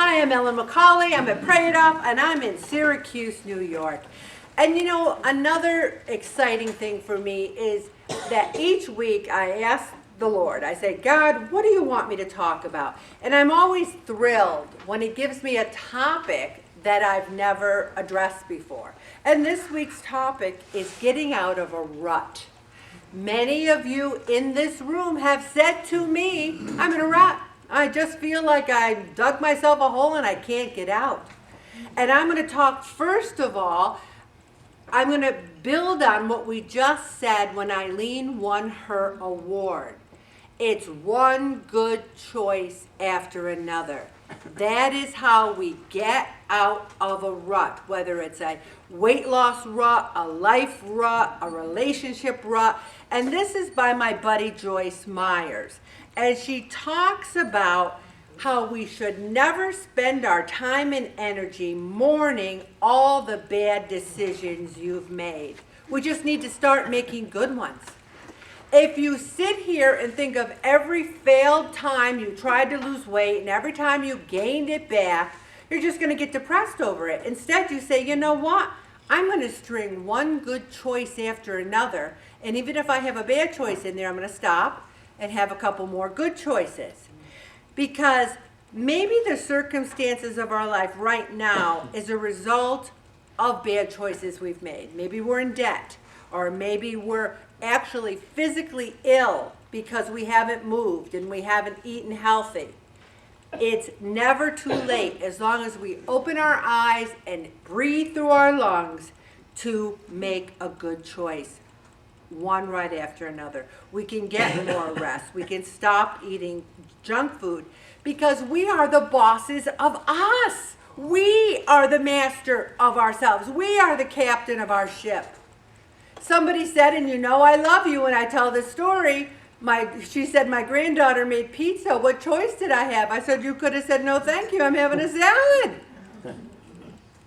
Hi, I'm Ellen McCauley. I'm at Pray It Off, and I'm in Syracuse, New York. And you know, another exciting thing for me is that each week I ask the Lord, I say, God, what do you want me to talk about? And I'm always thrilled when He gives me a topic that I've never addressed before. And this week's topic is getting out of a rut. Many of you in this room have said to me, I'm in a rut. I just feel like I dug myself a hole and I can't get out. And I'm going to talk, first of all, I'm going to build on what we just said when Eileen won her award. It's one good choice after another. That is how we get out of a rut, whether it's a weight loss rut, a life rut, a relationship rut. And this is by my buddy Joyce Myers. And she talks about how we should never spend our time and energy mourning all the bad decisions you've made. We just need to start making good ones. If you sit here and think of every failed time you tried to lose weight and every time you gained it back, you're just going to get depressed over it. Instead, you say, you know what? I'm going to string one good choice after another. And even if I have a bad choice in there, I'm going to stop and have a couple more good choices. Because maybe the circumstances of our life right now is a result of bad choices we've made. Maybe we're in debt, or maybe we're actually physically ill because we haven't moved and we haven't eaten healthy. It's never too late, as long as we open our eyes and breathe through our lungs, to make a good choice, one right after another. We can get more rest. We can stop eating junk food, because we are the bosses of us. We are the master of ourselves. We are the captain of our ship. Somebody said, and you know I love you when I tell this story, she said, my granddaughter made pizza. What choice did I have? I said, you could have said, no thank you, I'm having a salad.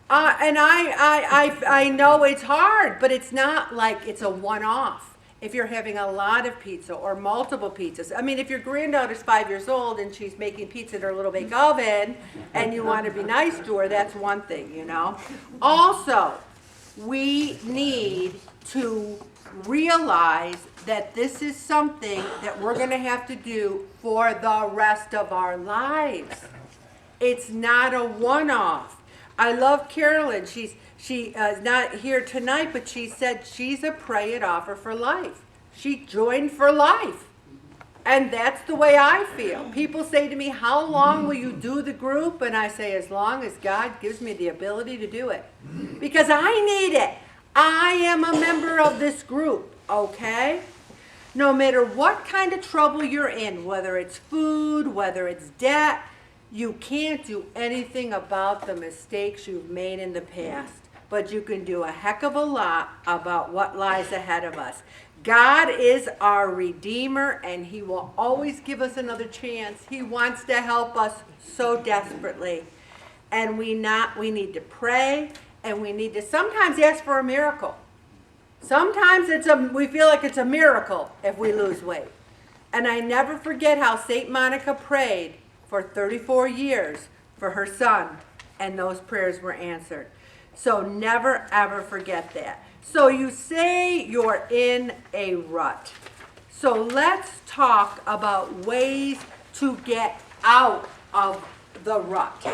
And I know it's hard, but it's not like it's a one-off. If you're having a lot of pizza or multiple pizzas. I mean, if your granddaughter's 5 years old and she's making pizza in her little bake oven and you want to be nice to her, that's one thing, you know. Also, we need to realize that this is something that we're going to have to do for the rest of our lives. It's not a one-off. I love Carolyn. She is not here tonight, but she said she's a Pray It Offer for life. She joined for life. And that's the way I feel. People say to me, how long will you do the group? And I say, as long as God gives me the ability to do it. Because I need it. I am a member of this group, okay? No matter what kind of trouble you're in, whether it's food, whether it's debt, you can't do anything about the mistakes you've made in the past. But you can do a heck of a lot about what lies ahead of us. God is our Redeemer, and He will always give us another chance. He wants to help us so desperately. And we need to pray, and we need to sometimes ask for a miracle. Sometimes we feel like it's a miracle if we lose weight. And I never forget how St. Monica prayed for 34 years for her son, and those prayers were answered. So never, ever forget that. So you say you're in a rut. So let's talk about ways to get out of the rut.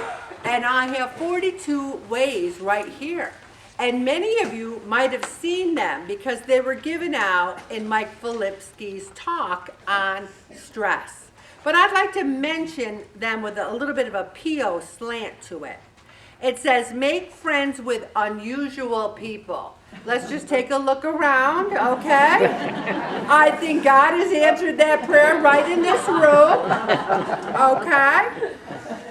And I have 42 ways right here. And many of you might have seen them because they were given out in Mike Filipski's talk on stress. But I'd like to mention them with a little bit of a P.O. slant to it. It says, make friends with unusual people. Let's just take a look around, okay? I think God has answered that prayer right in this room, okay?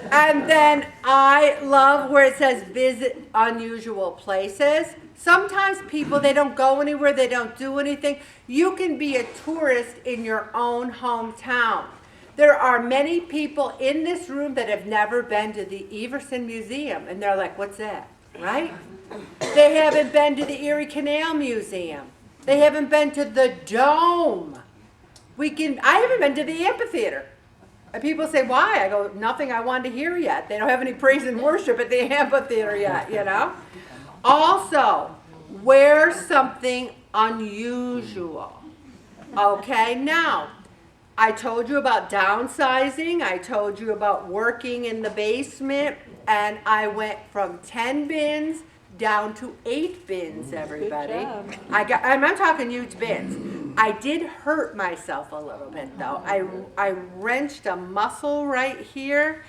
And then I love where it says visit unusual places. Sometimes people, they don't go anywhere, they don't do anything. You can be a tourist in your own hometown. There are many people in this room that have never been to the Everson Museum, and they're like, what's that, right? They haven't been to the Erie Canal Museum. They haven't been to the Dome. I haven't been to the amphitheater. And people say, why? I go, nothing I wanted to hear yet. They don't have any praise and worship at the amphitheater yet, you know? Also, wear something unusual. Okay, now, I told you about downsizing. I told you about working in the basement. And I went from 10 bins down to 8 bins, everybody. I'm not talking huge bins. I did hurt myself a little bit, though. I wrenched a muscle right here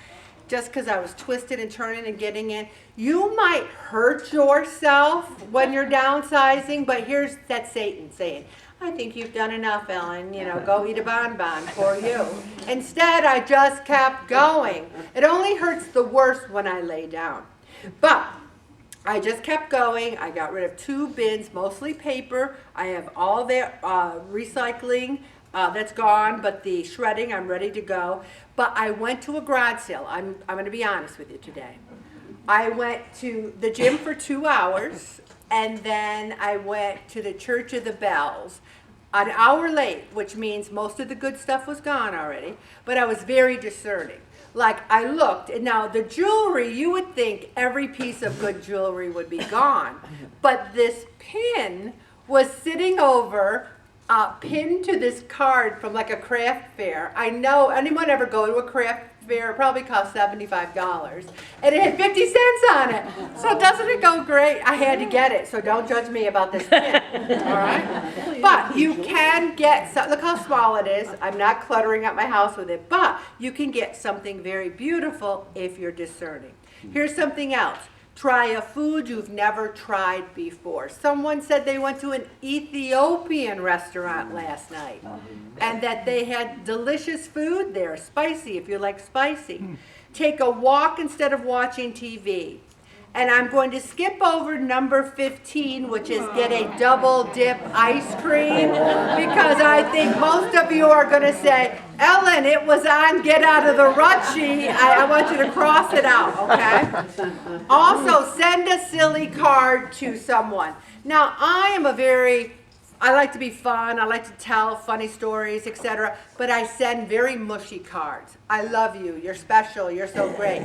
just because I was twisted and turning and getting in. You might hurt yourself when you're downsizing, but here's that Satan saying, I think you've done enough, Ellen. You know, go eat a bonbon for you. Instead, I just kept going. It only hurts the worst when I lay down. But I just kept going. I got rid of 2 bins, mostly paper. I have all the recycling that's gone, but the shredding, I'm ready to go. But I went to a garage sale. I'm going to be honest with you today. I went to the gym for 2 hours, and then I went to the Church of the Bells. An hour late, which means most of the good stuff was gone already, but I was very discerning. Like, I looked, and now the jewelry, you would think every piece of good jewelry would be gone, but this pin was sitting over, pinned to this card from like a craft fair. I know, anyone ever go to a craft fair? It probably cost $75, and it had 50 cents on it. So doesn't it go great? I had to get it, so don't judge me about this pin, all right? But you can get, look how small it is. I'm not cluttering up my house with it, but you can get something very beautiful if you're discerning. Here's something else. Try a food you've never tried before. Someone said they went to an Ethiopian restaurant last night and that they had delicious food there, spicy if you like spicy. Take a walk instead of watching TV. And I'm going to skip over number 15, which is get a double dip ice cream, because I think most of you are going to say, Ellen, it was on Get Out of the Rut sheet. I want you to cross it out, okay? Also, send a silly card to someone. Now, I like to be fun. I like to tell funny stories, etc. But I send very mushy cards. I love you. You're special. You're so great.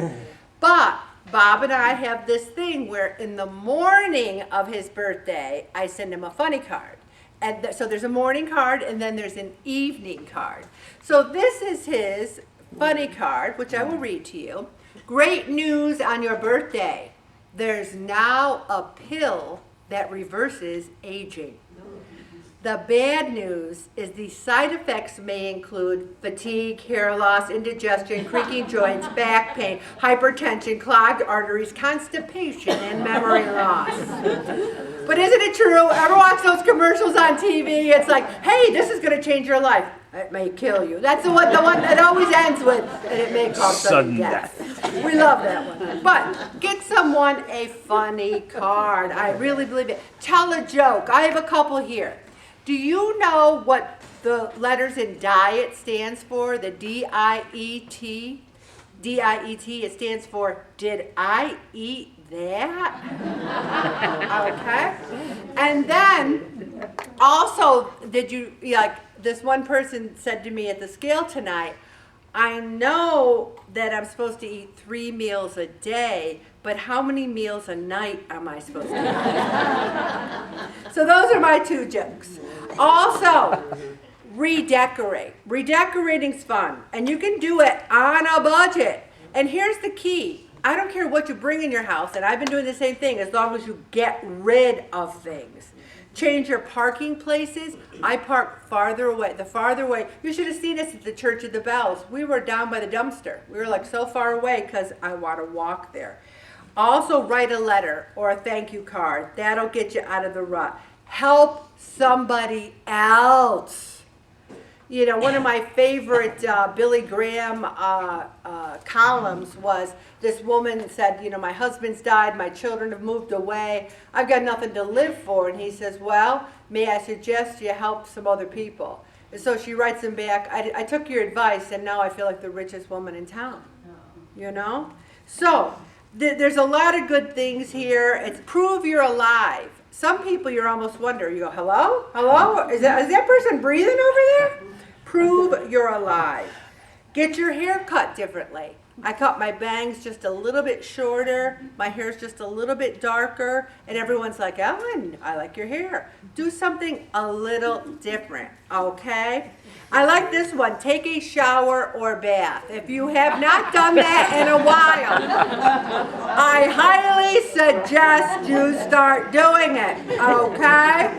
But Bob and I have this thing where in the morning of his birthday, I send him a funny card. And so there's a morning card, and then there's an evening card. So this is his funny card, which I will read to you. Great news on your birthday. There's now a pill that reverses aging. The bad news is the side effects may include fatigue, hair loss, indigestion, creaking joints, back pain, hypertension, clogged arteries, constipation, and memory loss. But isn't it true? Ever watch those commercials on TV? It's like, hey, this is going to change your life. It may kill you. That's the one that always ends with, and it may cause sudden death. We love that one. But get someone a funny card. I really believe it. Tell a joke. I have a couple here. Do you know what the letters in diet stands for? The D-I-E-T? D-I-E-T, it stands for, did I eat that? Okay. And then, also, this one person said to me at the scale tonight, I know that I'm supposed to eat 3 meals a day, but how many meals a night am I supposed to eat? So those are my 2 jokes. Also, redecorate. Redecorating's fun, and you can do it on a budget. And here's the key. I don't care what you bring in your house, and I've been doing the same thing as long as you get rid of things. Change your parking places. I park farther away. The farther away, you should have seen us at the Church of the Bells. We were down by the dumpster. We were like so far away because I want to walk there. Also, write a letter or a thank you card. That'll get you out of the rut. Help somebody else. You know, one of my favorite Billy Graham columns was this woman said, you know, my husband's died, my children have moved away, I've got nothing to live for. And he says, well, may I suggest you help some other people? And so she writes him back, I took your advice, and now I feel like the richest woman in town. You know? So, there's a lot of good things here. It's prove you're alive. Some people you're almost wondering, you go, hello? Hello? Is that person breathing over there? Prove you're alive. Get your hair cut differently. I cut my bangs just a little bit shorter, my hair's just a little bit darker, and everyone's like, Ellen, I like your hair. Do something a little different, okay? I like this one, take a shower or bath. If you have not done that in a while, I highly suggest you start doing it, okay?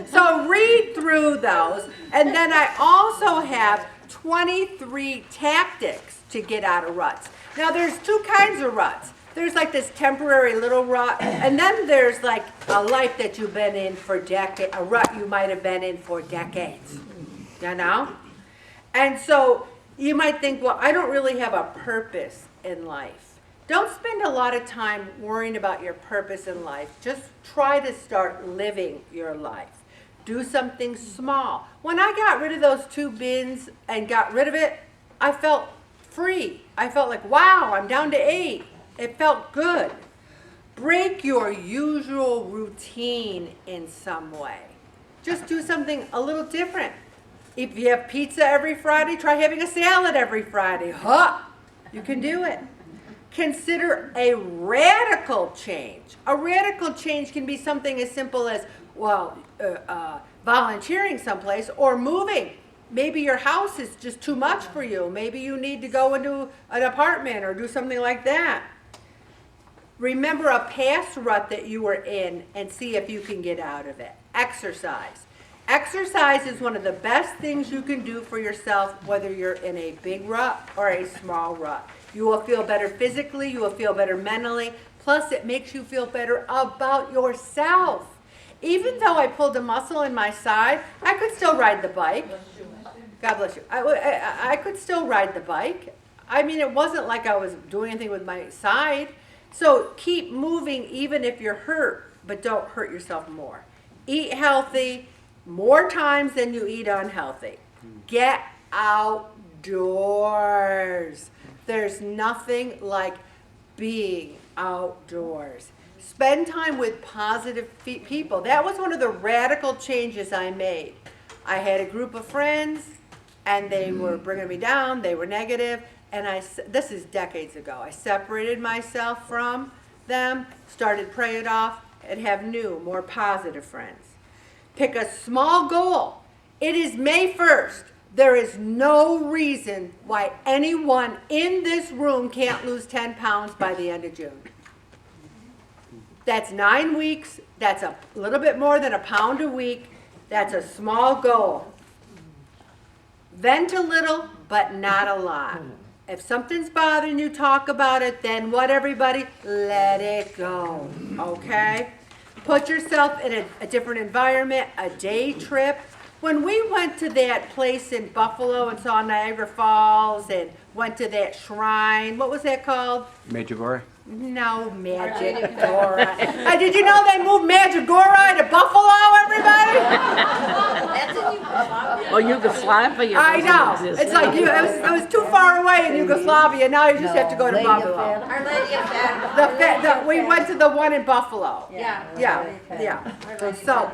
So read through those, and then I also have 23 tactics to get out of ruts. Now there's two kinds of ruts. There's like this temporary little rut, and then there's like a life that you've been in for decades, a rut you might have been in for decades, you know? And so you might think, well, I don't really have a purpose in life. Don't spend a lot of time worrying about your purpose in life. Just try to start living your life. Do something small. When I got rid of those 2 bins and got rid of it, I felt free. I felt like, wow, I'm down to 8. It felt good. Break your usual routine in some way. Just do something a little different. If you have pizza every Friday, try having a salad every Friday. You can do it. Consider a radical change. A radical change can be something as simple as, well, volunteering someplace or moving. Maybe your house is just too much for you. Maybe you need to go into an apartment or do something like that. Remember a past rut that you were in and see if you can get out of it. Exercise. Exercise is one of the best things you can do for yourself, whether you're in a big rut or a small rut. You will feel better physically, you will feel better mentally, plus it makes you feel better about yourself. Even though I pulled a muscle in my side, I could still ride the bike. God bless you. I could still ride the bike. I mean, it wasn't like I was doing anything with my side. So keep moving even if you're hurt, but don't hurt yourself more. Eat healthy more times than you eat unhealthy. Get outdoors. There's nothing like being outdoors. Spend time with positive people. That was one of the radical changes I made. I had a group of friends, and they were bringing me down. They were negative, and this is decades ago. I separated myself from them, started praying it off, and have new, more positive friends. Pick a small goal. It is May 1st. There is no reason why anyone in this room can't lose 10 pounds by the end of June. That's 9 weeks. That's a little bit more than a pound a week. That's a small goal. Vent a little, but not a lot. If something's bothering you, talk about it. Then what, everybody? Let it go, okay? Put yourself in a different environment, a day trip. When we went to that place in Buffalo and saw Niagara Falls and went to that shrine, what was that called? Medjugorje? No, Magicora. Did you know they moved Magicora to Buffalo, everybody? That's in Yugoslavia. Oh, Yugoslavia. I know. It's like it was too far away in Yugoslavia. Now you just have to go to Buffalo. Our Lady of Fatima. We went to the one in Buffalo. Yeah. Yeah. So,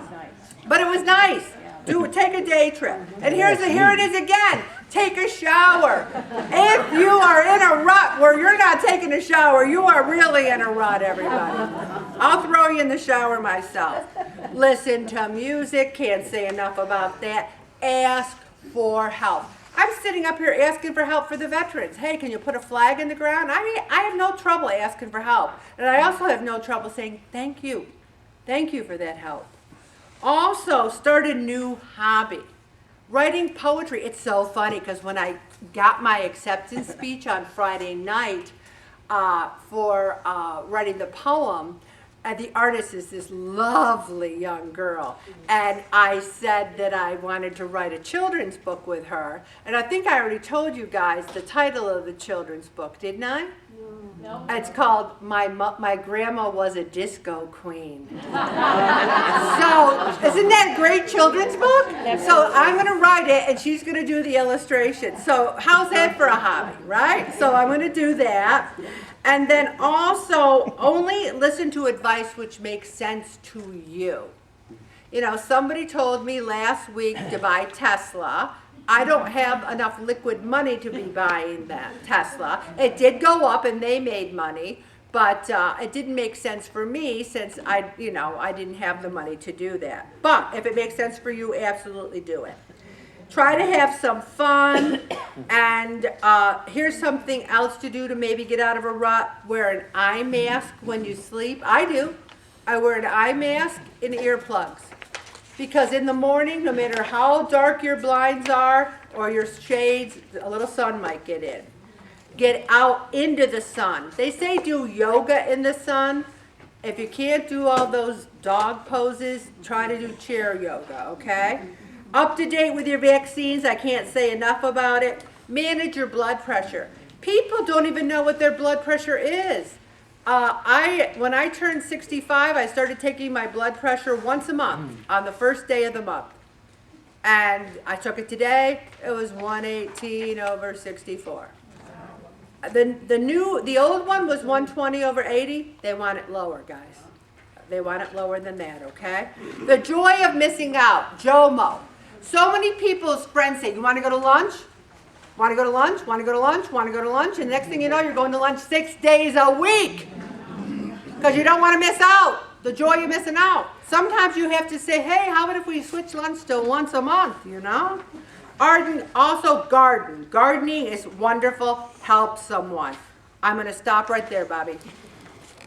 but it was nice. Take a day trip. And here it is again. Take a shower. If you are in a rut where you're not taking a shower, you are really in a rut, everybody. I'll throw you in the shower myself. Listen to music. Can't say enough about that. Ask for help. I'm sitting up here asking for help for the veterans. Hey, can you put a flag in the ground? I mean, I have no trouble asking for help. And I also have no trouble saying thank you. Thank you for that help. Also, start a new hobby. Writing poetry. It's so funny because when I got my acceptance speech on Friday night for writing the poem, the artist is this lovely young girl. And I said that I wanted to write a children's book with her. And I think I already told you guys the title of the children's book, didn't I? No. It's called My Grandma Was a Disco Queen. So, isn't that a great children's book? So I'm going to write it and she's going to do the illustration. So how's that for a hobby, right? So I'm going to do that. And then also only listen to advice which makes sense to you. You know, somebody told me last week to buy Tesla. I don't have enough liquid money to be buying that Tesla. It did go up and they made money, but it didn't make sense for me since I didn't have the money to do that. But if it makes sense for you, absolutely do it. Try to have some fun, and here's something else to do to maybe get out of a rut. Wear an eye mask when you sleep. I do. I wear an eye mask and earplugs. Because in the morning, no matter how dark your blinds are or your shades, a little sun might get in. Get out into the sun. They say do yoga in the sun. If you can't do all those dog poses, try to do chair yoga, okay? Up to date with your vaccines. I can't say enough about it. Manage your blood pressure. People don't even know what their blood pressure is. When I turned 65, I started taking my blood pressure once a month on the first day of the month. And I took it today. It was 118/64. The old one was 120/80. They want it lower, guys. They want it lower than that, okay? The joy of missing out, JOMO. So many people's friends say, you want to go to lunch? Want to go to lunch? Want to go to lunch? Want to go to lunch? And next thing you know, you're going to lunch 6 days a week because you don't want to miss out. The joy of missing out. Sometimes you have to say, hey, how about if we switch lunch to once a month, you know? Also garden. Gardening is wonderful. Help someone. I'm going to stop right there, Bobby.